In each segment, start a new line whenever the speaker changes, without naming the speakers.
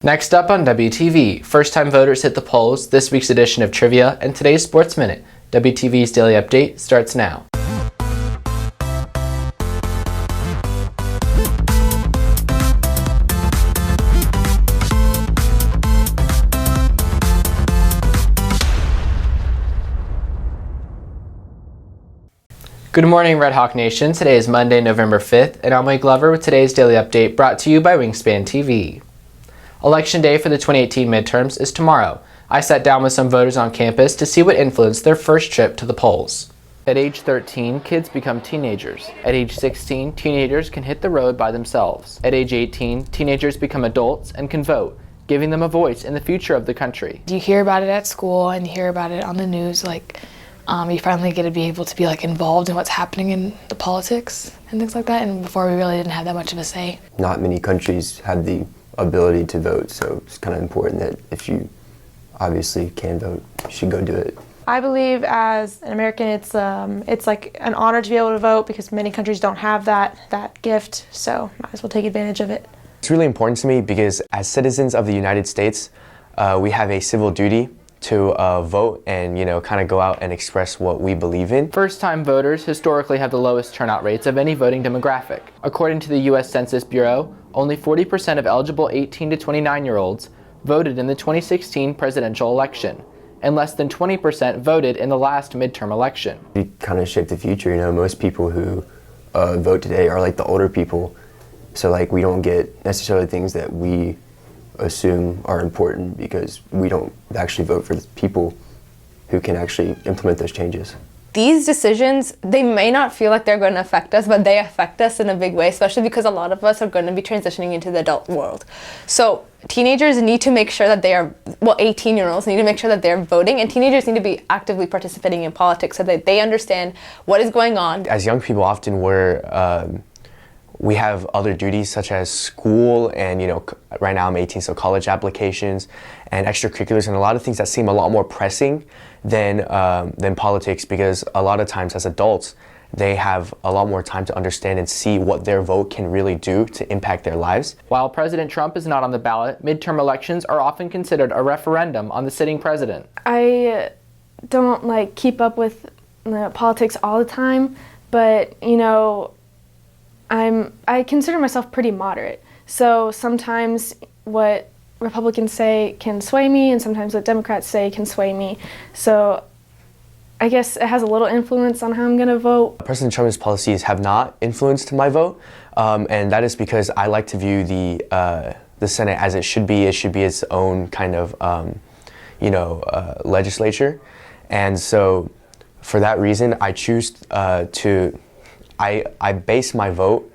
Next up on WTV, first-time voters hit the polls, this week's edition of Trivia, and today's Sports Minute. WTV's Daily Update starts now. Good morning, Red Hawk Nation. Today is Monday, November 5th, and I'm Mike Glover with today's Daily Update brought to you by Wingspan TV. Election day for the 2018 midterms is tomorrow. I sat down with some voters on campus to see what influenced their first trip to the polls. At age 13, kids become teenagers. At age 16, teenagers can hit the road by themselves. At age 18, teenagers become adults and can vote, giving them a voice in the future of the country.
You hear about it at school and you hear about it on the news, you finally get to be able to be involved in what's happening in the politics and things like that, and before we really didn't have that much of a say.
Not many countries have the ability to vote, so it's kind of important that if you obviously can vote, you should go do it.
I believe as an American it's like an honor to be able to vote because many countries don't have that gift, so might as well take advantage of it.
It's really important to me because as citizens of the United States, we have a civil duty to vote and kind of go out and express what we believe in.
First-time voters historically have the lowest turnout rates of any voting demographic. According to the U.S. Census Bureau, only 40% of eligible 18 to 29-year-olds voted in the 2016 presidential election, and less than 20% voted in the last midterm election.
We kind of shape the future. Most people who vote today are like the older people, so we don't get necessarily things that we assume are important because we don't actually vote for the people who can actually implement those changes.
These decisions, they may not feel like they're going to affect us, but they affect us in a big way, especially because a lot of us are going to be transitioning into the adult world. So teenagers need to make sure that 18-year-olds need to make sure that they're voting, and teenagers need to be actively participating in politics so that they understand what is going on.
As young people, often we have other duties such as school and, right now I'm 18, so college applications and extracurriculars and a lot of things that seem a lot more pressing than politics, because a lot of times as adults, they have a lot more time to understand and see what their vote can really do to impact their lives.
While President Trump is not on the ballot, midterm elections are often considered a referendum on the sitting president.
I don't keep up with politics all the time, but I consider myself pretty moderate. So sometimes what Republicans say can sway me, and sometimes what Democrats say can sway me. So I guess it has a little influence on how I'm going to vote.
President Trump's policies have not influenced my vote, and that is because I like to view the Senate as it should be. It should be its own kind of, legislature. And so for that reason, I choose I base my vote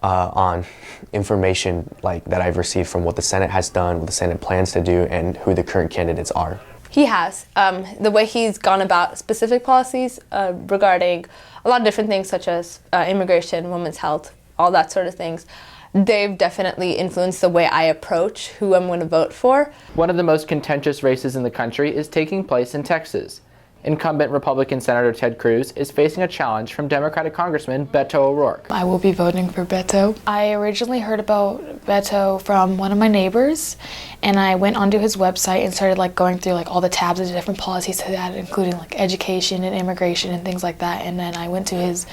on information that I've received from what the Senate has done, what the Senate plans to do, and who the current candidates are.
He has. The way he's gone about specific policies regarding a lot of different things such as immigration, women's health, all that sort of things, they've definitely influenced the way I approach who I'm going to vote for.
One of the most contentious races in the country is taking place in Texas. Incumbent Republican Senator Ted Cruz is facing a challenge from Democratic Congressman Beto O'Rourke.
I will be voting for Beto. I originally heard about Beto from one of my neighbors, and I went onto his website and started going through all the tabs of the different policies he had, including education and immigration and things like that. And then I went to his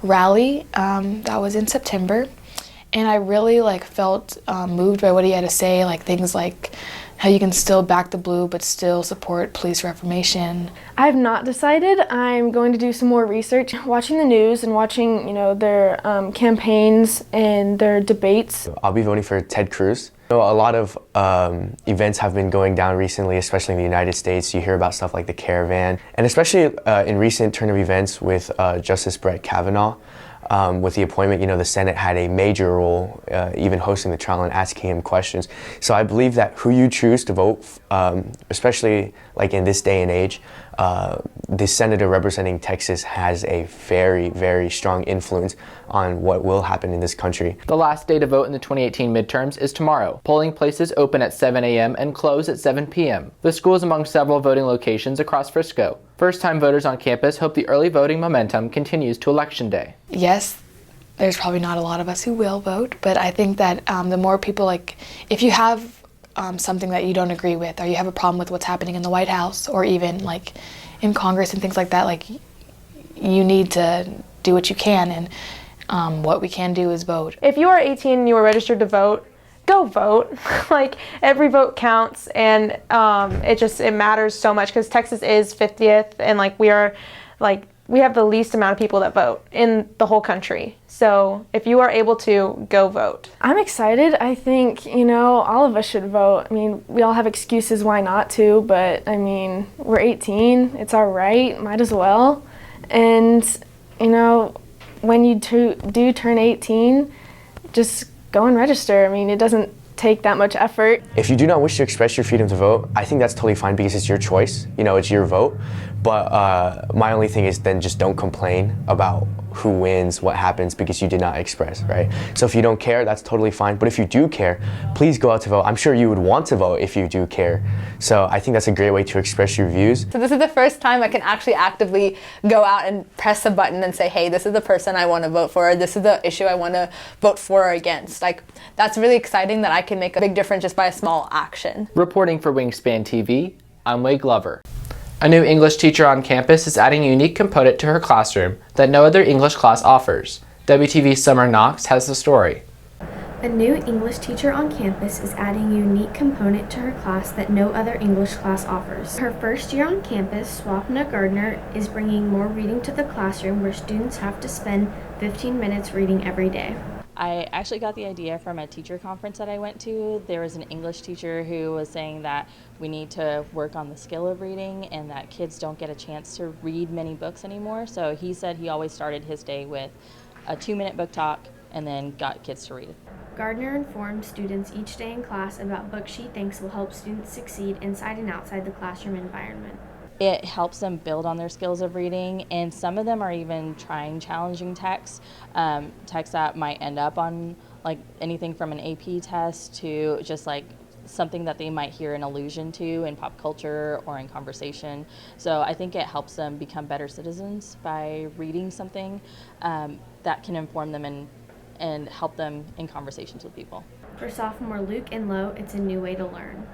rally that was in September, and I really felt moved by what he had to say, things like how you can still back the blue but still support police reformation.
I have not decided. I'm going to do some more research, watching the news and watching their campaigns and their debates.
I'll be voting for Ted Cruz. A lot of events have been going down recently, especially in the United States. You hear about stuff like the caravan, and especially in recent turn of events with Justice Brett Kavanaugh. With the appointment, the Senate had a major role, even hosting the trial and asking him questions. So I believe that who you choose to vote, especially in this day and age, the senator representing Texas has a very, very strong influence on what will happen in this country.
The last day to vote in the 2018 midterms is tomorrow. Polling places open at 7 a.m. and close at 7 p.m. The school is among several voting locations across Frisco. First-time voters on campus hope the early voting momentum continues to Election Day.
Yes, there's probably not a lot of us who will vote, but I think that the more people, if you have something that you don't agree with, or you have a problem with what's happening in the White House, or even like in Congress and things like that, like you need to do what you can, and what we can do is vote.
If you are 18 and you are registered to vote, go vote. Like, every vote counts, and it matters so much, because Texas is 50th, and like we have the least amount of people that vote in the whole country. So if you are able to, go vote. I'm excited. I think, all of us should vote. I mean, we all have excuses why not to, but I mean, we're 18, it's our right, might as well. And, when you do turn 18, just go and register. I mean, it doesn't take that much effort.
If you do not wish to express your freedom to vote, I think that's totally fine because it's your choice. It's your vote. But my only thing is then just don't complain about who wins, what happens, because you did not express, right? So if you don't care, that's totally fine. But if you do care, please go out to vote. I'm sure you would want to vote if you do care. So I think that's a great way to express your views.
So this is the first time I can actually actively go out and press a button and say, hey, this is the person I want to vote for, or this is the issue I want to vote for or against. Like, that's really exciting that I can make a big difference just by a small action.
Reporting for Wingspan TV, I'm Wade Glover. A new English teacher on campus is adding a unique component to her classroom that no other English class offers. WTV's Summer Knox has the story.
A new English teacher on campus is adding a unique component to her class that no other English class offers. Her first year on campus, Swapna Gardner is bringing more reading to the classroom, where students have to spend 15 minutes reading every day.
I actually got the idea from a teacher conference that I went to. There was an English teacher who was saying that we need to work on the skill of reading and that kids don't get a chance to read many books anymore. So he said he always started his day with a 2-minute book talk and then got kids to read.
Gardner informed students each day in class about books she thinks will help students succeed inside and outside the classroom environment.
It helps them build on their skills of reading, and some of them are even trying challenging texts, texts that might end up on like anything from an AP test to just like something that they might hear an allusion to in pop culture or in conversation. So I think it helps them become better citizens by reading something that can inform them and help them in conversations with people.
For sophomore Luke and Lo, it's a new way to learn.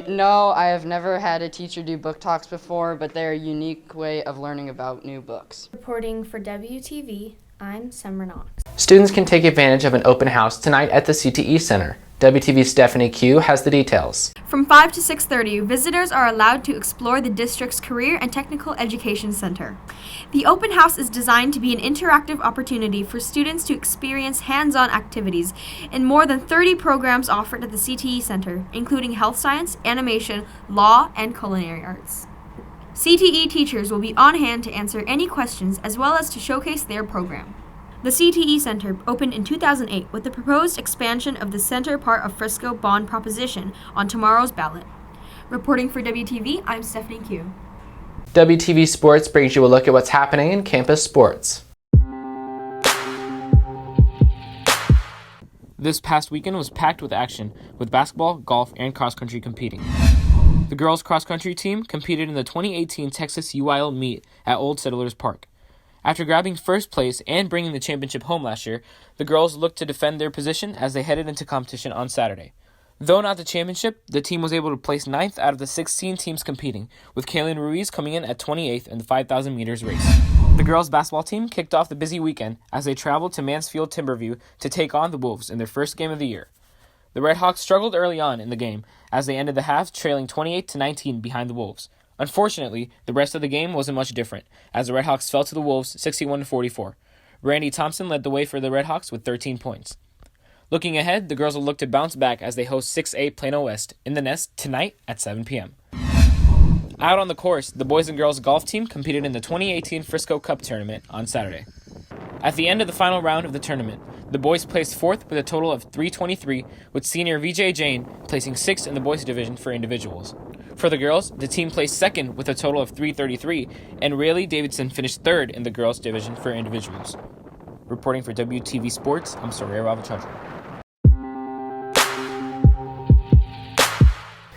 No, I have never had a teacher do book talks before, but they're a unique way of learning about new books.
Reporting for WTV, I'm Summer Knox.
Students can take advantage of an open house tonight at the CTE Center. WTV's Stephanie Q has the details.
From 5 to 6:30, visitors are allowed to explore the district's Career and Technical Education Center. The open house is designed to be an interactive opportunity for students to experience hands-on activities in more than 30 programs offered at the CTE Center, including health science, animation, law, and culinary arts. CTE teachers will be on hand to answer any questions as well as to showcase their program. The CTE Center opened in 2008 with the proposed expansion of the center part of Frisco Bond Proposition on tomorrow's ballot. Reporting for WTV, I'm Stephanie Q.
WTV Sports brings you a look at what's happening in campus sports. This past weekend was packed with action, with basketball, golf, and cross-country competing. The girls' cross-country team competed in the 2018 Texas UIL meet at Old Settlers Park. After grabbing first place and bringing the championship home last year, the girls looked to defend their position as they headed into competition on Saturday. Though not the championship, the team was able to place 9th out of the 16 teams competing, with Kaylin Ruiz coming in at 28th in the 5,000 meters race. The girls' basketball team kicked off the busy weekend as they traveled to Mansfield Timberview to take on the Wolves in their first game of the year. The Redhawks struggled early on in the game as they ended the half trailing 28-19 behind the Wolves. Unfortunately, the rest of the game wasn't much different, as the Redhawks fell to the Wolves 61-44. Randy Thompson led the way for the Redhawks with 13 points. Looking ahead, the girls will look to bounce back as they host 6A Plano West in the Nest tonight at 7 p.m. Out on the course, the boys and girls golf team competed in the 2018 Frisco Cup tournament on Saturday. At the end of the final round of the tournament, the boys placed 4th with a total of 323, with senior Vijay Jain placing 6th in the boys division for individuals. For the girls, the team placed 2nd with a total of 333, and Rayleigh Davidson finished 3rd in the girls division for individuals. Reporting for WTV Sports, I'm Soraya Ravachandran.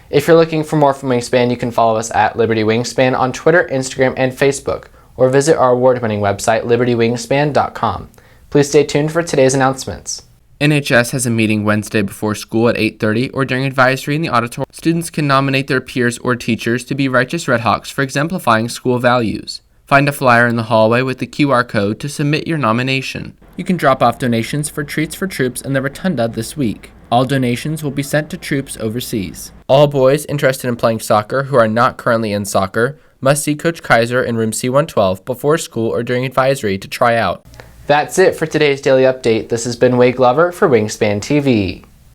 If you're looking for more from Wingspan, you can follow us at Liberty Wingspan on Twitter, Instagram, and Facebook, or visit our award-winning website, libertywingspan.com. Please stay tuned for today's announcements. NHS has a meeting Wednesday before school at 8:30 or during advisory in the auditorium. Students can nominate their peers or teachers to be Righteous Redhawks for exemplifying school values. Find a flyer in the hallway with the QR code to submit your nomination. You can drop off donations for Treats for Troops in the Rotunda this week. All donations will be sent to troops overseas. All boys interested in playing soccer who are not currently in soccer must see Coach Kaiser in room C112 before school or during advisory to try out. That's it for today's Daily Update. This has been Wade Glover for Wingspan TV.